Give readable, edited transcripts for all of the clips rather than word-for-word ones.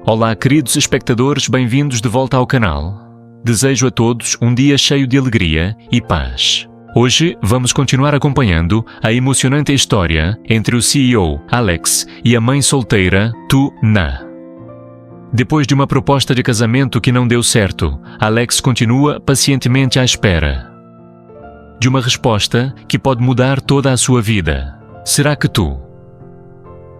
Olá, queridos espectadores, bem-vindos de volta ao canal. Desejo a todos um dia cheio de alegria e paz. Hoje vamos continuar acompanhando a emocionante história entre o CEO, Alex, e a mãe solteira, Tu Na. Depois de uma proposta de casamento que não deu certo, Alex continua pacientemente à espera de uma resposta que pode mudar toda a sua vida. Será que Tu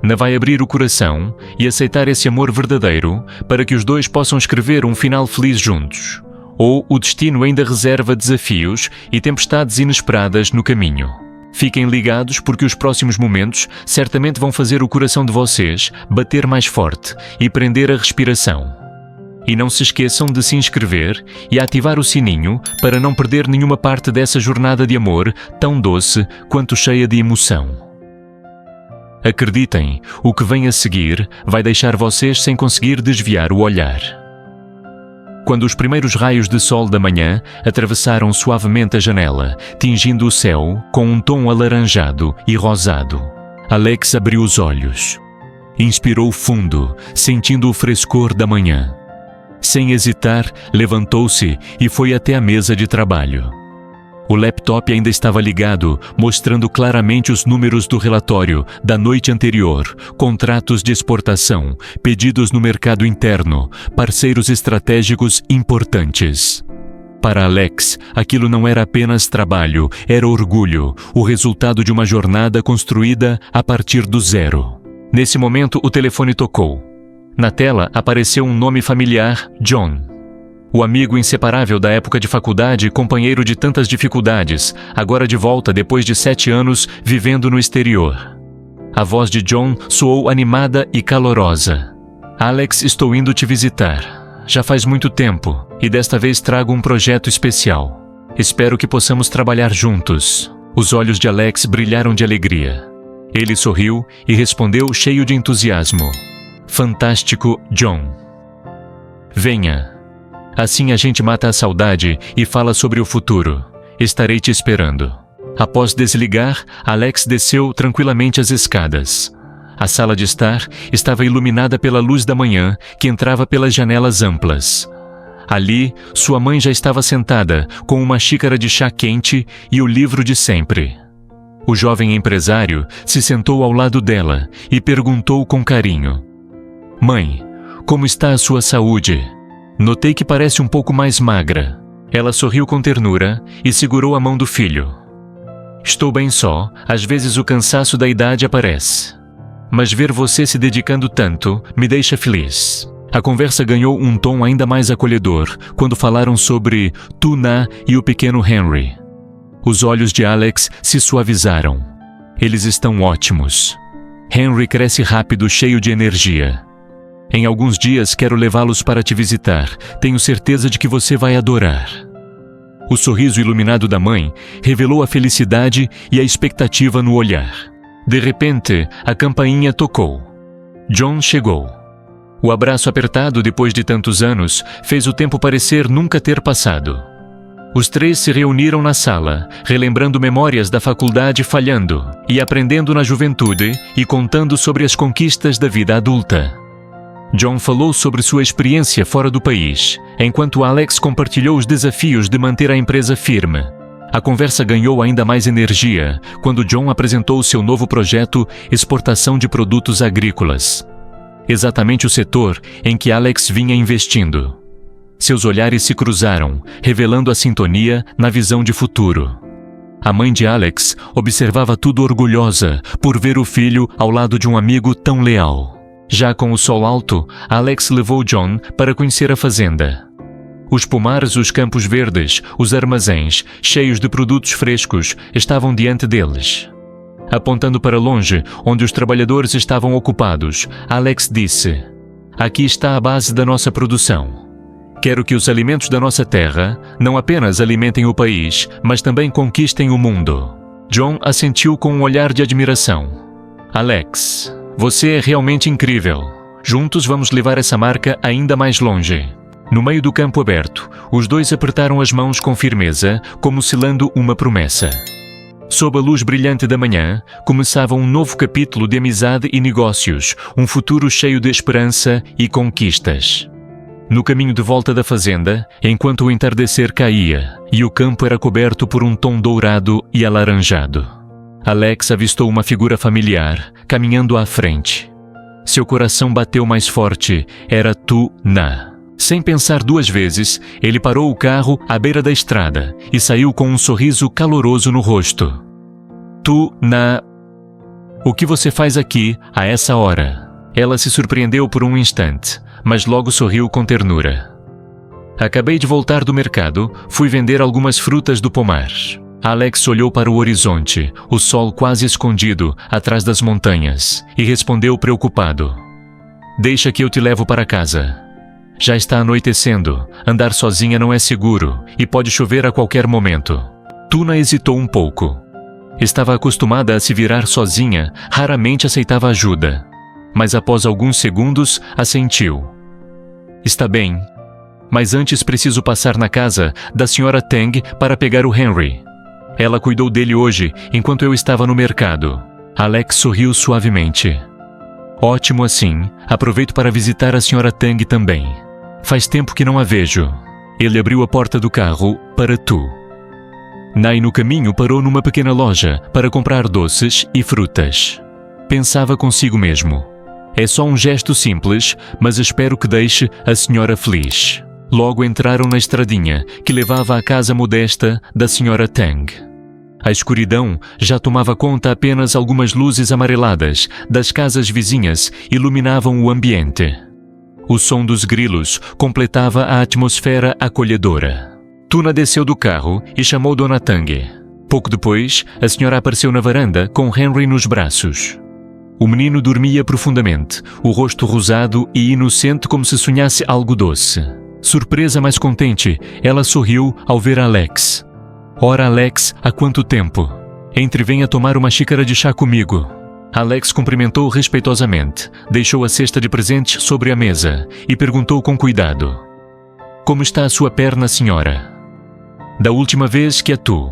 Na vai abrir o coração e aceitar esse amor verdadeiro para que os dois possam escrever um final feliz juntos? Ou o destino ainda reserva desafios e tempestades inesperadas no caminho? Fiquem ligados porque os próximos momentos certamente vão fazer o coração de vocês bater mais forte e prender a respiração. E não se esqueçam de se inscrever e ativar o sininho para não perder nenhuma parte dessa jornada de amor tão doce quanto cheia de emoção. Acreditem, o que vem a seguir vai deixar vocês sem conseguir desviar o olhar. Quando os primeiros raios de sol da manhã atravessaram suavemente a janela, tingindo o céu com um tom alaranjado e rosado, Alex abriu os olhos. Inspirou fundo, sentindo o frescor da manhã. Sem hesitar, levantou-se e foi até a mesa de trabalho. O laptop ainda estava ligado, mostrando claramente os números do relatório da noite anterior, contratos de exportação, pedidos no mercado interno, parceiros estratégicos importantes. Para Alex, aquilo não era apenas trabalho, era orgulho, o resultado de uma jornada construída a partir do zero. Nesse momento, o telefone tocou. Na tela apareceu um nome familiar, John. O amigo inseparável da época de faculdade e companheiro de tantas dificuldades, agora de volta depois de 7 anos vivendo no exterior. A voz de John soou animada e calorosa. Alex, estou indo te visitar. Já faz muito tempo e desta vez trago um projeto especial. Espero que possamos trabalhar juntos. Os olhos de Alex brilharam de alegria. Ele sorriu e respondeu cheio de entusiasmo. Fantástico, John. Venha. Assim a gente mata a saudade e fala sobre o futuro. Estarei te esperando. Após desligar, Alex desceu tranquilamente as escadas. A sala de estar estava iluminada pela luz da manhã que entrava pelas janelas amplas. Ali, sua mãe já estava sentada com uma xícara de chá quente e o livro de sempre. O jovem empresário se sentou ao lado dela e perguntou com carinho: Mãe, como está a sua saúde? Notei que parece um pouco mais magra. Ela sorriu com ternura e segurou a mão do filho. Estou bem só, às vezes o cansaço da idade aparece. Mas ver você se dedicando tanto me deixa feliz. A conversa ganhou um tom ainda mais acolhedor quando falaram sobre Tu Na e o pequeno Henry. Os olhos de Alex se suavizaram. Eles estão ótimos. Henry cresce rápido, cheio de energia. Em alguns dias quero levá-los para te visitar. Tenho certeza de que você vai adorar. O sorriso iluminado da mãe revelou a felicidade e a expectativa no olhar. De repente, a campainha tocou. John chegou. O abraço apertado depois de tantos anos fez o tempo parecer nunca ter passado. Os três se reuniram na sala, relembrando memórias da faculdade falhando e aprendendo na juventude e contando sobre as conquistas da vida adulta. John falou sobre sua experiência fora do país, enquanto Alex compartilhou os desafios de manter a empresa firme. A conversa ganhou ainda mais energia quando John apresentou seu novo projeto Exportação de Produtos Agrícolas. Exatamente o setor em que Alex vinha investindo. Seus olhares se cruzaram, revelando a sintonia na visão de futuro. A mãe de Alex observava tudo orgulhosa por ver o filho ao lado de um amigo tão leal. Já com o sol alto, Alex levou John para conhecer a fazenda. Os pomares, os campos verdes, os armazéns, cheios de produtos frescos, estavam diante deles. Apontando para longe, onde os trabalhadores estavam ocupados, Alex disse: Aqui está a base da nossa produção. Quero que os alimentos da nossa terra não apenas alimentem o país, mas também conquistem o mundo. John assentiu com um olhar de admiração. Alex, você é realmente incrível. Juntos vamos levar essa marca ainda mais longe. No meio do campo aberto, os dois apertaram as mãos com firmeza, como selando uma promessa. Sob a luz brilhante da manhã, começava um novo capítulo de amizade e negócios, um futuro cheio de esperança e conquistas. No caminho de volta da fazenda, enquanto o entardecer caía e o campo era coberto por um tom dourado e alaranjado, Alex avistou uma figura familiar, caminhando à frente. Seu coração bateu mais forte, era Tu-Na. Sem pensar duas vezes, ele parou o carro à beira da estrada e saiu com um sorriso caloroso no rosto. Tu-Na, o que você faz aqui a essa hora? Ela se surpreendeu por um instante, mas logo sorriu com ternura. Acabei de voltar do mercado, fui vender algumas frutas do pomar. Alex olhou para o horizonte, o sol quase escondido atrás das montanhas, e respondeu preocupado. Deixa que eu te levo para casa. Já está anoitecendo, andar sozinha não é seguro e pode chover a qualquer momento. Tuna hesitou um pouco. Estava acostumada a se virar sozinha, raramente aceitava ajuda. Mas após alguns segundos, assentiu. Está bem, mas antes preciso passar na casa da Sra. Tang para pegar o Henry. Ela cuidou dele hoje, enquanto eu estava no mercado. Alex sorriu suavemente. Ótimo assim, aproveito para visitar a Sra. Tang também. Faz tempo que não a vejo. Ele abriu a porta do carro para Tu. Nai no caminho parou numa pequena loja para comprar doces e frutas. Pensava consigo mesmo. É só um gesto simples, mas espero que deixe a senhora feliz. Logo entraram na estradinha que levava à casa modesta da Sra. Tang. A escuridão já tomava conta, apenas algumas luzes amareladas das casas vizinhas iluminavam o ambiente. O som dos grilos completava a atmosfera acolhedora. Tuna desceu do carro e chamou Dona Tang. Pouco depois, a senhora apareceu na varanda com Henry nos braços. O menino dormia profundamente, o rosto rosado e inocente como se sonhasse algo doce. Surpresa, mas contente, ela sorriu ao ver Alex. Ora, Alex, há quanto tempo? Entre, venha tomar uma xícara de chá comigo. Alex cumprimentou respeitosamente, deixou a cesta de presentes sobre a mesa e perguntou com cuidado. Como está a sua perna, senhora? Da última vez que a Tu.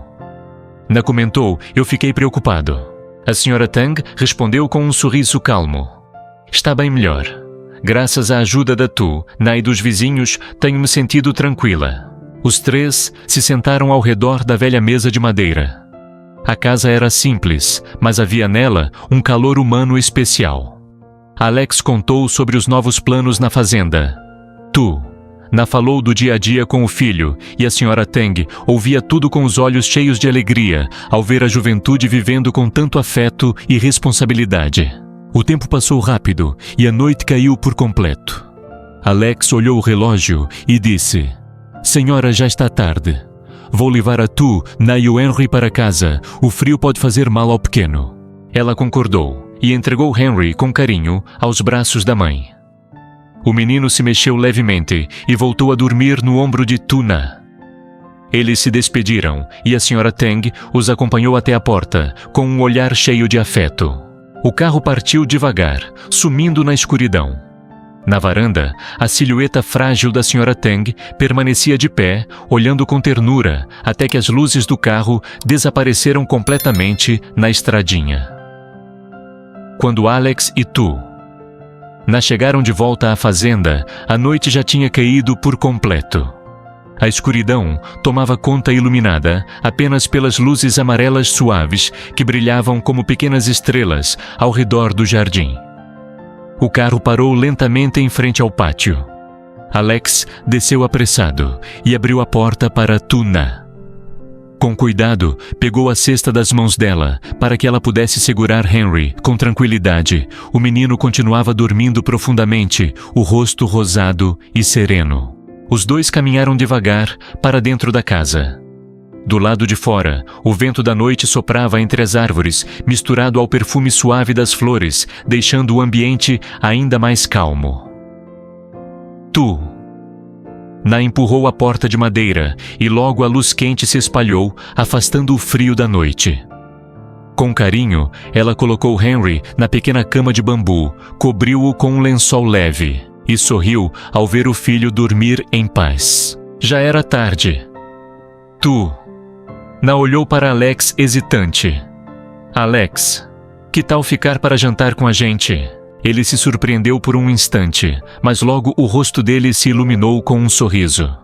Na comentou, eu fiquei preocupado. A Sra. Tang respondeu com um sorriso calmo. Está bem melhor. Graças à ajuda da Tu, Na e dos vizinhos, tenho-me sentido tranquila. Os três se sentaram ao redor da velha mesa de madeira. A casa era simples, mas havia nela um calor humano especial. Alex contou sobre os novos planos na fazenda. Tu, Na falou do dia a dia com o filho, e a Sra. Tang ouvia tudo com os olhos cheios de alegria ao ver a juventude vivendo com tanto afeto e responsabilidade. O tempo passou rápido e a noite caiu por completo. Alex olhou o relógio e disse: Senhora, já está tarde. Vou levar a Tu, Na e o Henry para casa. O frio pode fazer mal ao pequeno. Ela concordou e entregou Henry com carinho aos braços da mãe. O menino se mexeu levemente e voltou a dormir no ombro de Tu-Na. Eles se despediram e a Sra. Tang os acompanhou até a porta, com um olhar cheio de afeto. O carro partiu devagar, sumindo na escuridão. Na varanda, a silhueta frágil da Sra. Tang permanecia de pé, olhando com ternura, até que as luzes do carro desapareceram completamente na estradinha. Quando Alex e Tu-Na chegaram de volta à fazenda, a noite já tinha caído por completo. A escuridão tomava conta, iluminada apenas pelas luzes amarelas suaves que brilhavam como pequenas estrelas ao redor do jardim. O carro parou lentamente em frente ao pátio. Alex desceu apressado e abriu a porta para Tu-Na. Com cuidado, pegou a cesta das mãos dela para que ela pudesse segurar Henry com tranquilidade. O menino continuava dormindo profundamente, o rosto rosado e sereno. Os dois caminharam devagar para dentro da casa. Do lado de fora, o vento da noite soprava entre as árvores, misturado ao perfume suave das flores, deixando o ambiente ainda mais calmo. Tu-Na empurrou a porta de madeira e logo a luz quente se espalhou, afastando o frio da noite. Com carinho, ela colocou Henry na pequena cama de bambu, cobriu-o com um lençol leve e sorriu ao ver o filho dormir em paz. Já era tarde. Na olhou para Alex hesitante. Alex, que tal ficar para jantar com a gente? Ele se surpreendeu por um instante, mas logo o rosto dele se iluminou com um sorriso.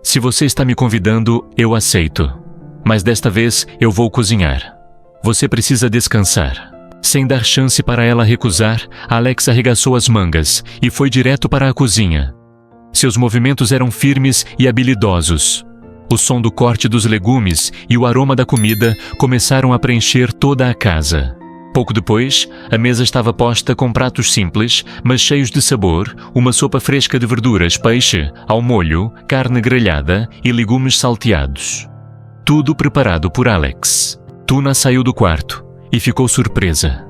Se você está me convidando, eu aceito. Mas desta vez eu vou cozinhar. Você precisa descansar. Sem dar chance para ela recusar, Alex arregaçou as mangas e foi direto para a cozinha. Seus movimentos eram firmes e habilidosos. O som do corte dos legumes e o aroma da comida começaram a preencher toda a casa. Pouco depois, a mesa estava posta com pratos simples, mas cheios de sabor, uma sopa fresca de verduras, peixe, ao molho, carne grelhada e legumes salteados. Tudo preparado por Alex. Tuna saiu do quarto e ficou surpresa.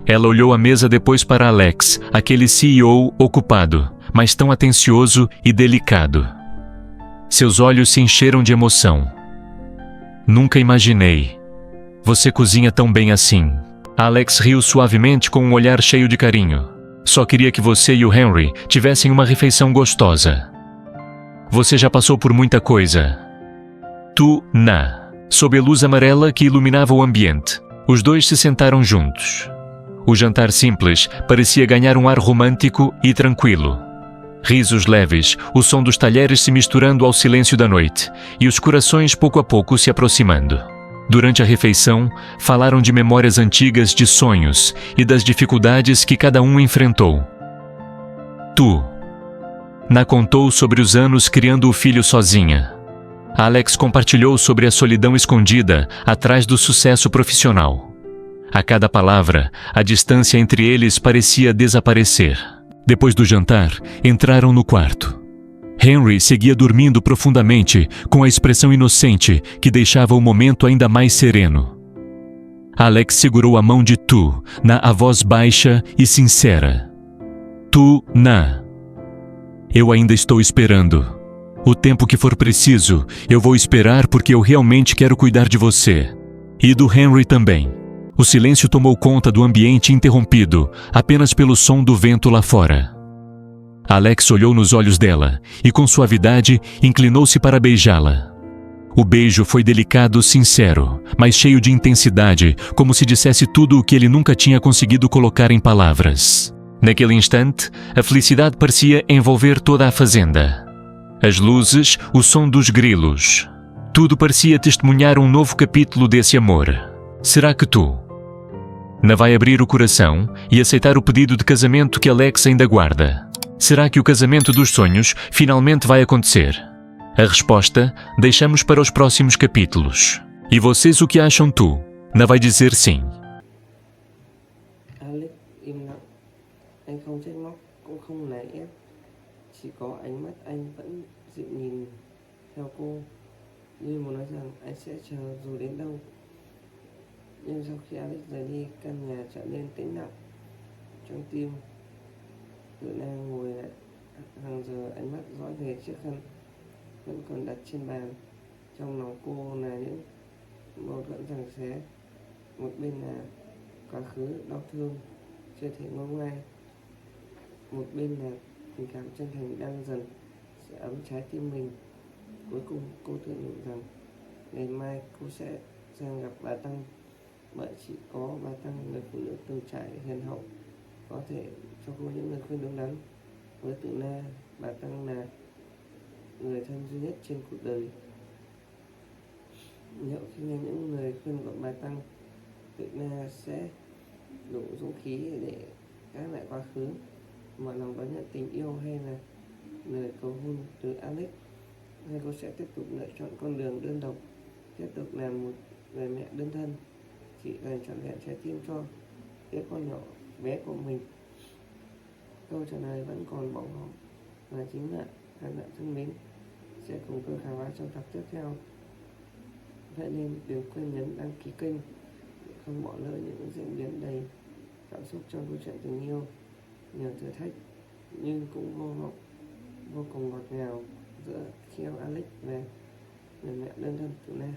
Ela olhou a mesa depois para Alex, aquele CEO ocupado, mas tão atencioso e delicado. Seus olhos se encheram de emoção. Nunca imaginei. Você cozinha tão bem assim. Alex riu suavemente com um olhar cheio de carinho. Só queria que você e o Henry tivessem uma refeição gostosa. Você já passou por muita coisa. Tuna, sob a luz amarela que iluminava o ambiente. Os dois se sentaram juntos. O jantar simples parecia ganhar um ar romântico e tranquilo. Risos leves, o som dos talheres se misturando ao silêncio da noite e os corações pouco a pouco se aproximando. Durante a refeição, falaram de memórias antigas de sonhos e das dificuldades que cada um enfrentou. Na contou sobre os anos criando o filho sozinha. Alex compartilhou sobre a solidão escondida atrás do sucesso profissional. A cada palavra, a distância entre eles parecia desaparecer. Depois do jantar, entraram no quarto. Henry seguia dormindo profundamente, com a expressão inocente que deixava o momento ainda mais sereno. Alex segurou a mão de na a voz baixa e sincera. Na. Eu ainda estou esperando. O tempo que for preciso, eu vou esperar porque eu realmente quero cuidar de você. E do Henry também. O silêncio tomou conta do ambiente interrompido, apenas pelo som do vento lá fora. Alex olhou nos olhos dela e, com suavidade, inclinou-se para beijá-la. O beijo foi delicado, sincero, mas cheio de intensidade, como se dissesse tudo o que ele nunca tinha conseguido colocar em palavras. Naquele instante, a felicidade parecia envolver toda a fazenda. As luzes, o som dos grilos. Tudo parecia testemunhar um novo capítulo desse amor. Será que Na vai abrir o coração e aceitar o pedido de casamento que Alex ainda guarda? Será que o casamento dos sonhos finalmente vai acontecer? A resposta deixamos para os próximos capítulos. E vocês o que acham? Na vai dizer sim. Alex im lặng. Anh không trách móc, cũng không nài ép. Chỉ có ánh mắt anh vẫn dịu nhìn theo cô, như muốn nói rằng anh sẽ chờ dù đến đâu. Nhưng sau khi Alex rời đi, căn nhà trở nên tĩnh lặng. Trong tim Tự Na ngồi lại hàng giờ, ánh mắt dõi về chiếc khăn vẫn còn đặt trên bàn. Trong lòng cô là những mâu thuẫn giằng xé. Một bên là quá khứ đau thương chưa thể nguôi ngoai, một bên là tình cảm chân thành đang dần sẽ ấm trái tim mình. Cuối cùng cô tự nhủ rằng ngày mai cô sẽ sang gặp bà Tăng, bởi chỉ có bà Tăng, người phụ nữ từng trải hiền hậu, có thể cho cô những lời khuyên đúng đắn. Với Tự Na, bà Tăng là người thân duy nhất trên cuộc đời. Liệu khi nghe những lời khuyên của bà Tăng, Tự Na sẽ đủ dũng khí để gác lại quá khứ, mở lòng đón nhận tình yêu, hay là lời cầu hôn từ Alex, hay cô sẽ tiếp tục lựa chọn con đường đơn độc, tiếp tục làm một người mẹ đơn thân, chỉ dành trọn vẹn trái tim cho đứa con nhỏ bé của mình? Câu trả lời vẫn còn bỏng hỏng, và chính là khán giả thân mến sẽ cùng tôi khám phá trong tập tiếp theo. Vậy nên đừng quên nhấn đăng ký kênh để không bỏ lỡ những diễn biến đầy cảm xúc trong câu chuyện tình yêu, nhiều thử thách nhưng cũng vô cùng ngọt ngào giữa Khiêu Alex và người mẹ đơn thân Tự Na.